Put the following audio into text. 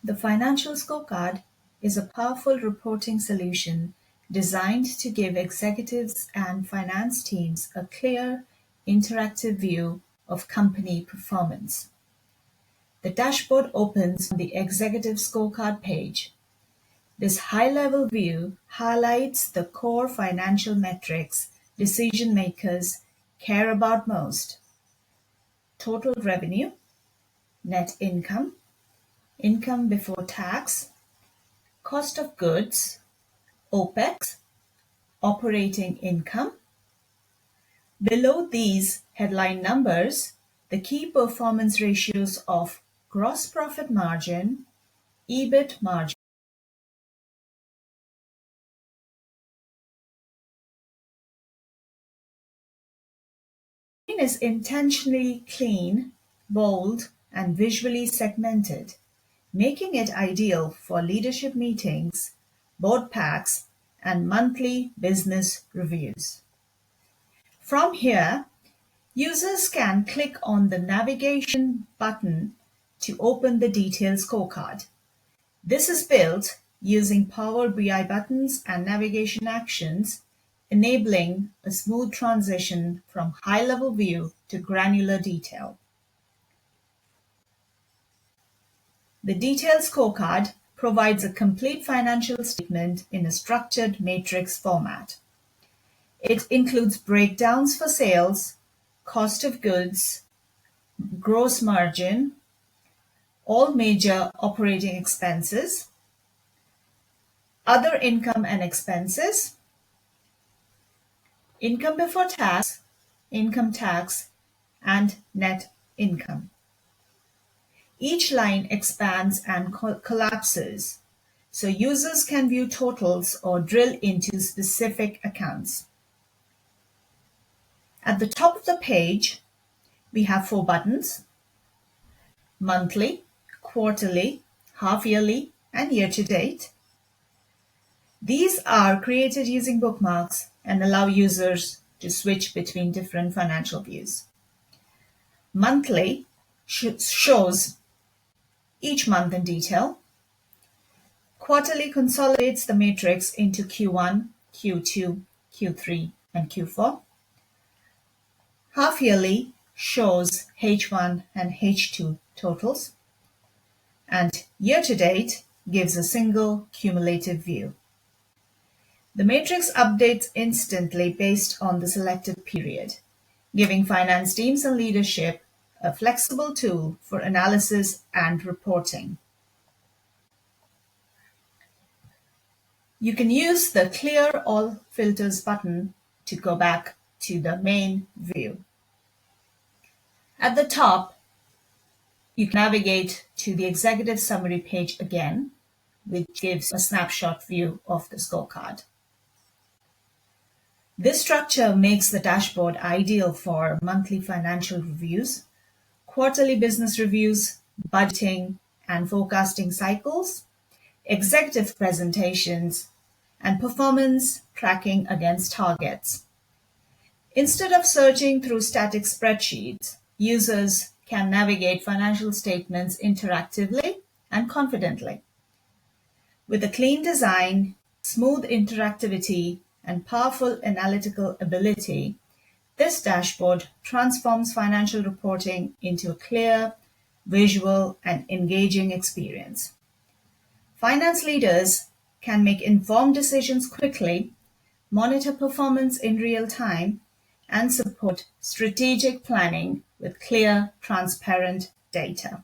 The financial scorecard is a powerful reporting solution designed to give executives and finance teams a clear, interactive view of company performance. The dashboard opens on the Executive Scorecard page. This high-level view highlights the core financial metrics decision-makers care about most: total revenue, net income, income before tax, cost of goods, OPEX, operating income. Below these headline numbers, the key performance ratios of gross profit margin, EBIT margin, is intentionally clean, bold, and visually segmented, making it ideal for leadership meetings, board packs, and monthly business reviews. From here, users can click on the navigation button to open the detailed scorecard. This is built using Power BI buttons and navigation actions, enabling a smooth transition from high-level view to granular detail. The detailed scorecard provides a complete financial statement in a structured matrix format. It includes breakdowns for sales, cost of goods, gross margin, all major operating expenses, other income and expenses, income before tax, income tax, and net income. Each line expands and collapses, so users can view totals or drill into specific accounts. At the top of the page, we have 4 buttons: monthly, quarterly, half-yearly, and year-to-date. These are created using bookmarks and allow users to switch between different financial views. Monthly shows each month in detail. Quarterly consolidates the matrix into Q1, Q2, Q3, and Q4. Half-yearly shows H1 and H2 totals. And year-to-date gives a single cumulative view. The matrix updates instantly based on the selected period, giving finance teams and leadership a flexible tool for analysis and reporting. You can use the Clear All Filters button to go back to the main view. At the top, you can navigate to the Executive Summary page again, which gives a snapshot view of the scorecard. This structure makes the dashboard ideal for monthly financial reviews, quarterly business reviews, budgeting and forecasting cycles, executive presentations, and performance tracking against targets. Instead of searching through static spreadsheets, users can navigate financial statements interactively and confidently. With a clean design, smooth interactivity, and powerful analytical ability, this dashboard transforms financial reporting into a clear, visual, and engaging experience. Finance leaders can make informed decisions quickly, monitor performance in real time, and support strategic planning with clear, transparent data.